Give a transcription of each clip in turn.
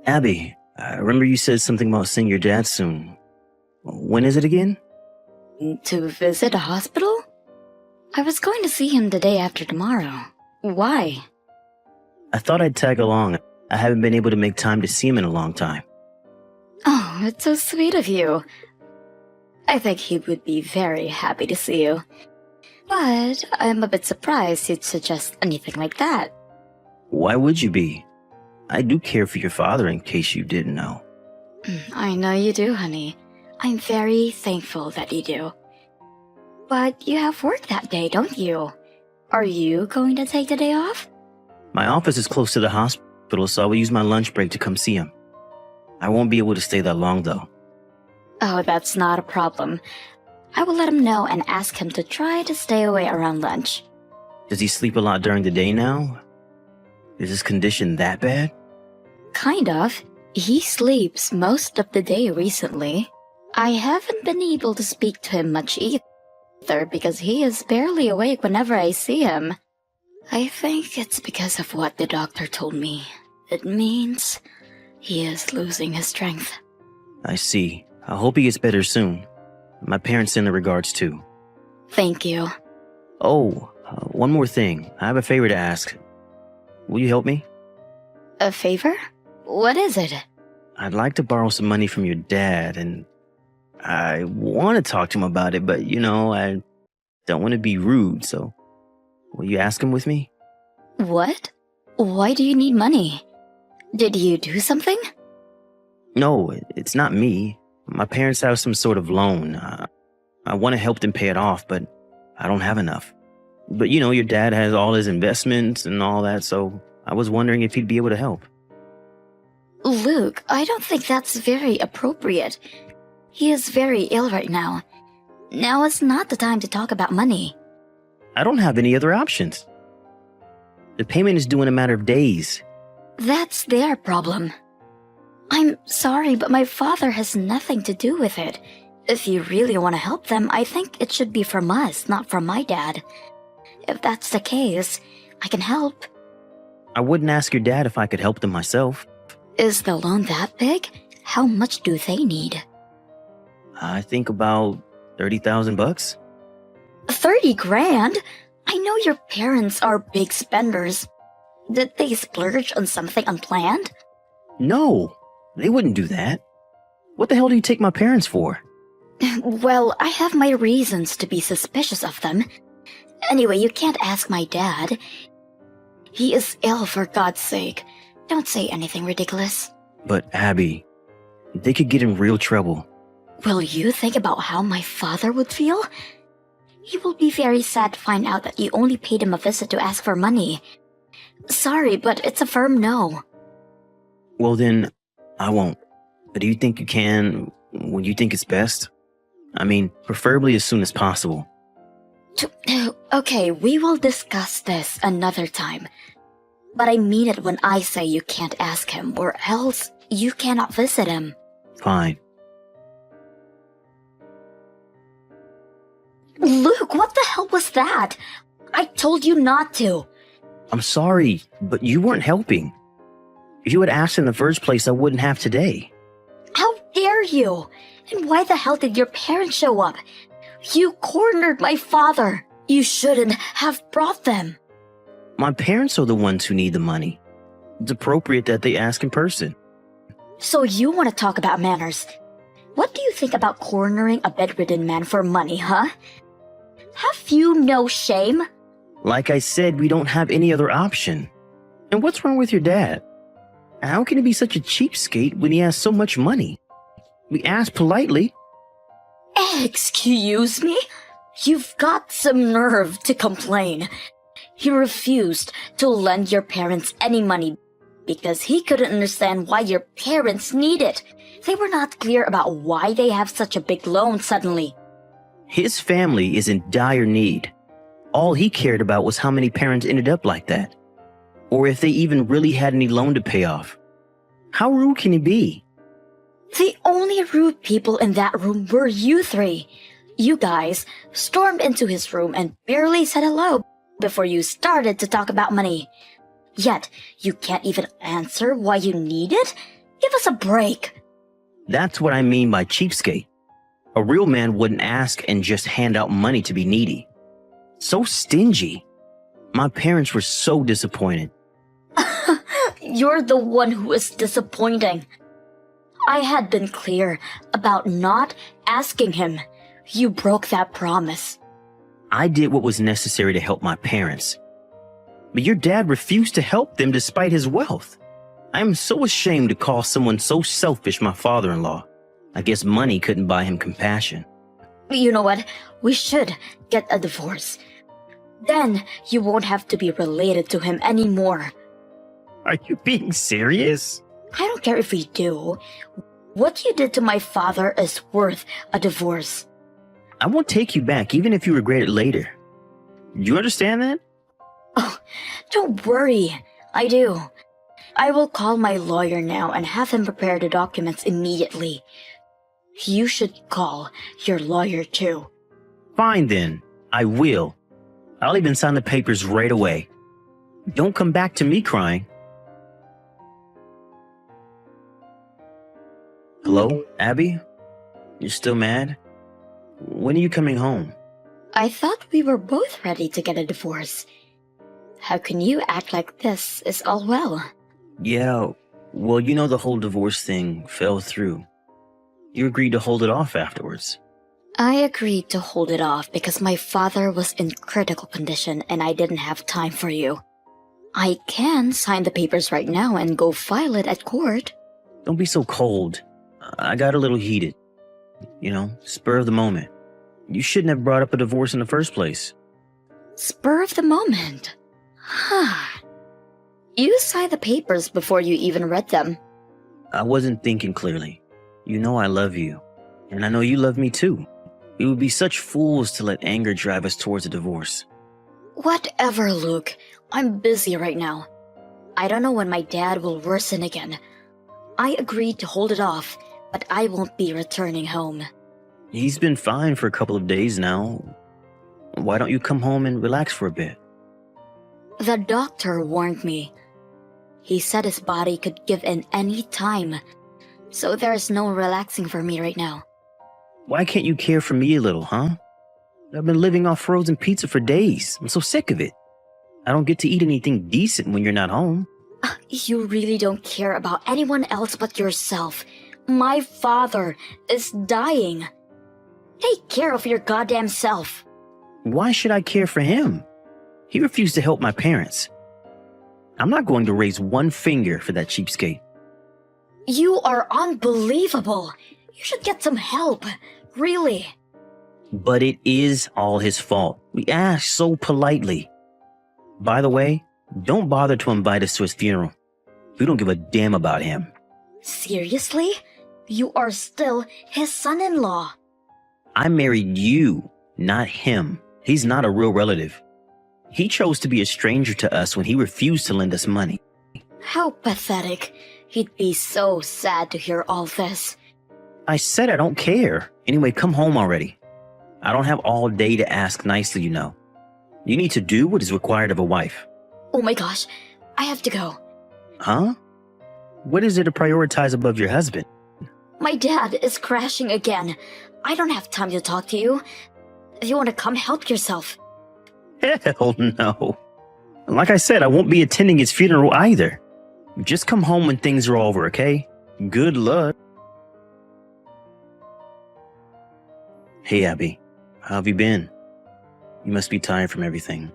Abby, I remember you said something about seeing your dad soon. When is it again? To visit a hospital? I was going to see him the day after tomorrow. Why? I thought I'd tag along. I haven't been able to make time to see him in a long time. Oh, it's so sweet of you. I think he would be very happy to see you. But I'm a bit surprised you'd suggest anything like that. Why would you be? I do care for your father, in case you didn't know. I know you do, honey. I'm very thankful that you do. But you have work that day, don't you? Are you going to take the day off? My office is close to the hospital, so I will use my lunch break to come see him. I won't be able to stay that long, though. Oh, that's not a problem. I will let him know and ask him to try to stay away around lunch. Does he sleep a lot during the day now? Is his condition that bad? Kind of. He sleeps most of the day recently. I haven't been able to speak to him much either because he is barely awake whenever I see him. I think it's because of what the doctor told me. It means he is losing his strength. I see. I hope he gets better soon. My parents send their regards too. Thank you. Oh, one more thing. I have a favor to ask. Will you help me? A favor? What is it? I'd like to borrow some money from your dad, and I want to talk to him about it, but I don't want to be rude, so will you ask him with me? What? Why do you need money? Did you do something? No, it's not me. My parents have some sort of loan. I want to help them pay it off, but I don't have enough. But your dad has all his investments and all that, so I was wondering if he'd be able to help. Luke, I don't think that's very appropriate. He is very ill right now. Now is not the time to talk about money. I don't have any other options. The payment is due in a matter of days. That's their problem. I'm sorry, but my father has nothing to do with it. If you really want to help them, I think it should be from us, not from my dad. If that's the case, I can help. I wouldn't ask your dad if I could help them myself. Is the loan that big? How much do they need? I think about $30,000. 30 grand? I know your parents are big spenders. Did they splurge on something unplanned? No, they wouldn't do that. What the hell do you take my parents for? Well, I have my reasons to be suspicious of them. Anyway, you can't ask my dad. He is ill, for God's sake. Don't say anything ridiculous. But Abby, they could get in real trouble. Will you think about how my father would feel? He will be very sad to find out that you only paid him a visit to ask for money. Sorry, but it's a firm no. Well then, I won't. But do you think you can when you think it's best? I mean, preferably as soon as possible. Okay, we will discuss this another time. But I mean it when I say you can't ask him, or else you cannot visit him. Fine. Luke, what the hell was that? I told you not to. I'm sorry, but you weren't helping. If you had asked in the first place, I wouldn't have today. How dare you? And why the hell did your parents show up? You cornered my father. You shouldn't have brought them. My parents are the ones who need the money. It's appropriate that they ask in person. So you want to talk about manners? What do you think about cornering a bedridden man for money, huh? Have you no shame? Like I said, we don't have any other option. And what's wrong with your dad? How can he be such a cheapskate when he has so much money? We asked politely. Excuse me? You've got some nerve to complain. He refused to lend your parents any money because he couldn't understand why your parents need it. They were not clear about why they have such a big loan suddenly. His family is in dire need. All he cared about was how many parents ended up like that, or if they even really had any loan to pay off. How rude can he be? The only rude people in that room were you three. You guys stormed into his room and barely said hello before you started to talk about money. Yet, you can't even answer why you need it? Give us a break. That's what I mean by cheapskate. A real man wouldn't ask and just hand out money to be needy. So stingy. My parents were so disappointed. You're the one who is disappointing. I had been clear about not asking him. You broke that promise. I did what was necessary to help my parents. But your dad refused to help them despite his wealth. I am so ashamed to call someone so selfish my father-in-law. I guess money couldn't buy him compassion. You know what? We should get a divorce. Then you won't have to be related to him anymore. Are you being serious? I don't care if we do. What you did to my father is worth a divorce. I won't take you back even if you regret it later. You understand that? Oh, don't worry. I do. I will call my lawyer now and have him prepare the documents immediately. You should call your lawyer too. Fine then. I will. I'll even sign the papers right away. Don't come back to me crying. Hello, Abby? You're still mad? When are you coming home? I thought we were both ready to get a divorce. How can you act like this is all well? Yeah, well, you know the whole divorce thing fell through. You agreed to hold it off afterwards. I agreed to hold it off because my father was in critical condition and I didn't have time for you. I can sign the papers right now and go file it at court. Don't be so cold. I got a little heated. You know, spur of the moment. You shouldn't have brought up a divorce in the first place. Spur of the moment? Huh. You signed the papers before you even read them. I wasn't thinking clearly. You know I love you. And I know you love me too. We would be such fools to let anger drive us towards a divorce. Whatever, Luke. I'm busy right now. I don't know when my dad will worsen again. I agreed to hold it off, but I won't be returning home. He's been fine for a couple of days now. Why don't you come home and relax for a bit? The doctor warned me. He said his body could give in any time, so there's no relaxing for me right now. Why can't you care for me a little, huh? I've been living off frozen pizza for days. I'm so sick of it. I don't get to eat anything decent when you're not home. You really don't care about anyone else but yourself. My father is dying. Take care of your goddamn self. Why should I care for him? He refused to help my parents. I'm not going to raise one finger for that cheapskate. You are unbelievable. You should get some help. Really. But it is all his fault. We asked so politely. By the way, don't bother to invite us to his funeral. We don't give a damn about him. Seriously? You are still his son-in-law. I married you, not him. He's not a real relative. He chose to be a stranger to us when he refused to lend us money. How pathetic. He'd be so sad to hear all this. I said I don't care. Anyway, come home already. I don't have all day to ask nicely, you know. You need to do what is required of a wife. Oh my gosh, I have to go. Huh? What is it to prioritize above your husband? My dad is crashing again. I don't have time to talk to you. If you want to come, help yourself. Hell no. Like I said, I won't be attending his funeral either. Just come home when things are over, okay? Good luck. Hey, Abby. How have you been? You must be tired from everything.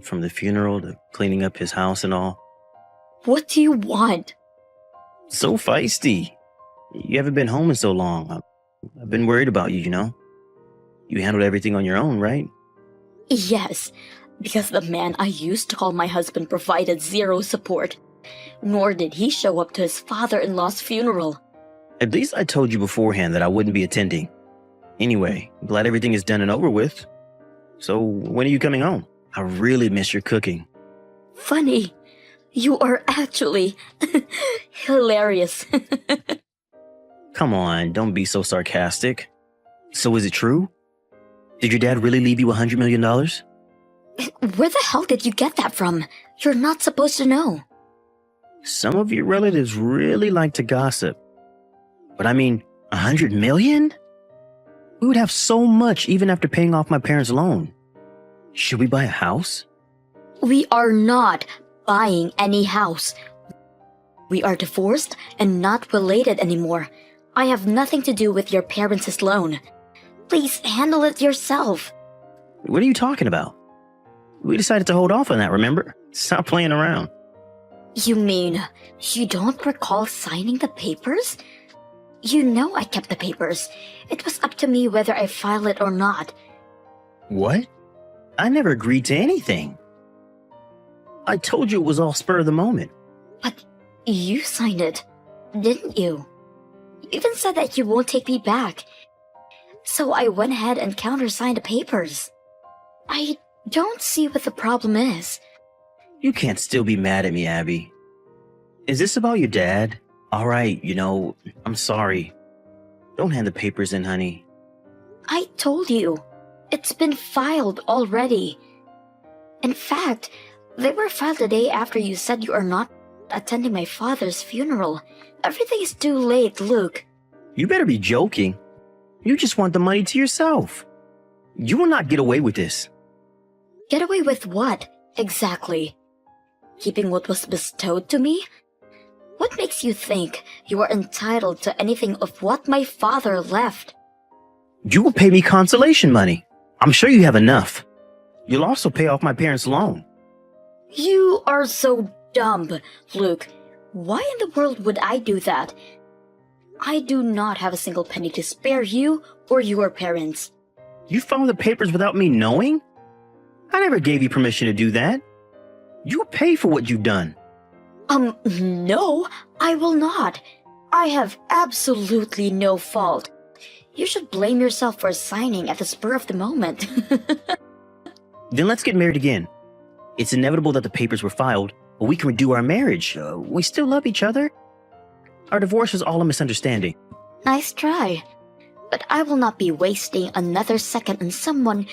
From the funeral to cleaning up his house and all. What do you want? So feisty. You haven't been home in so long. I've been worried about you, you know? You handled everything on your own, right? Yes, because the man I used to call my husband provided zero support. Nor did he show up to his father-in-law's funeral. At least I told you beforehand that I wouldn't be attending. Anyway, glad everything is done and over with. So, when are you coming home? I really miss your cooking. Funny. You are actually hilarious. Come on, don't be so sarcastic. So is it true? Did your dad really leave you $100 million? Where the hell did you get that from? You're not supposed to know. Some of your relatives really like to gossip. But I mean, 100 million? We would have so much even after paying off my parents' loan. Should we buy a house? We are not buying any house. We are divorced and not related anymore. I have nothing to do with your parents' loan. Please handle it yourself. What are you talking about? We decided to hold off on that, remember? Stop playing around. You mean you don't recall signing the papers? You know I kept the papers. It was up to me whether I file it or not. What? I never agreed to anything. I told you it was all spur of the moment. But you signed it, didn't you? You even said that you won't take me back. So I went ahead and countersigned the papers. I don't see what the problem is. You can't still be mad at me, Abby. Is this about your dad? All right, I'm sorry. Don't hand the papers in, honey. I told you. It's been filed already. In fact, they were filed the day after you said you are not attending my father's funeral. Everything is too late, Luke. You better be joking. You just want the money to yourself. You will not get away with this. Get away with what, exactly? Keeping what was bestowed to me? What makes you think you are entitled to anything of what my father left? You will pay me consolation money. I'm sure you have enough. You'll also pay off my parents' loan. You are so dumb, Luke. Why in the world would I do that? I do not have a single penny to spare you or your parents. You filed the papers without me knowing? I never gave you permission to do that. You will pay for what you've done. No, I will not. I have absolutely no fault. You should blame yourself for signing at the spur of the moment. Then let's get married again. It's inevitable that the papers were filed, but we can redo our marriage. We still love each other. Our divorce was all a misunderstanding. Nice try. But I will not be wasting another second on someone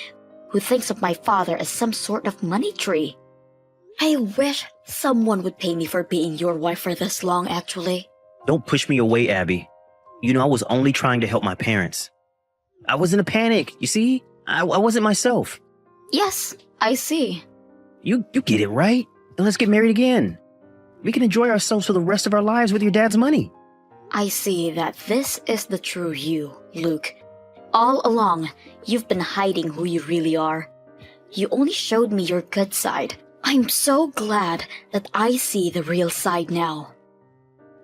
who thinks of my father as some sort of money tree. I wish someone would pay me for being your wife for this long, actually. Don't push me away, Abby. I was only trying to help my parents. I was in a panic, you see? I wasn't myself. Yes, I see. You get it, right? Then let's get married again. We can enjoy ourselves for the rest of our lives with your dad's money. I see that this is the true you, Luke. All along, you've been hiding who you really are. You only showed me your good side. I'm so glad that I see the real side now.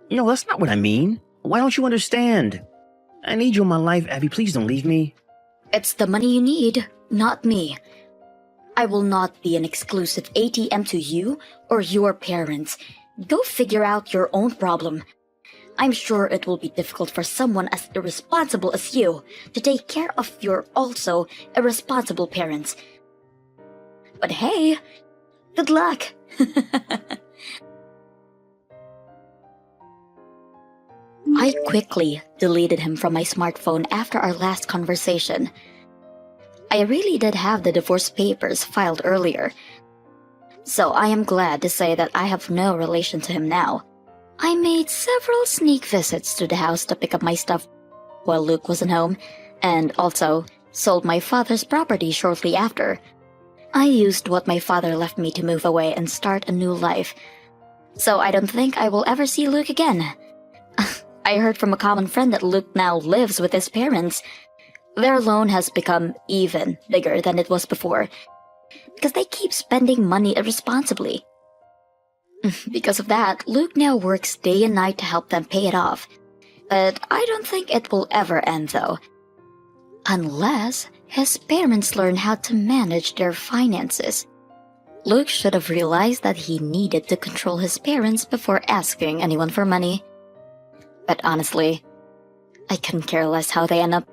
That's not what I mean. Why don't you understand? I need you in my life, Abby. Please don't leave me. It's the money you need, not me. I will not be an exclusive ATM to you or your parents. Go figure out your own problem. I'm sure it will be difficult for someone as irresponsible as you to take care of your also irresponsible parents. But hey, good luck! I quickly deleted him from my smartphone after our last conversation. I really did have the divorce papers filed earlier, so I am glad to say that I have no relation to him now. I made several sneak visits to the house to pick up my stuff while Luke wasn't home, and also sold my father's property shortly after. I used what my father left me to move away and start a new life, so I don't think I will ever see Luke again. I heard from a common friend that Luke now lives with his parents. Their loan has become even bigger than it was before, because they keep spending money irresponsibly. Because of that, Luke now works day and night to help them pay it off. But I don't think it will ever end though. Unless his parents learn how to manage their finances. Luke should have realized that he needed to control his parents before asking anyone for money. But honestly, I couldn't care less how they end up.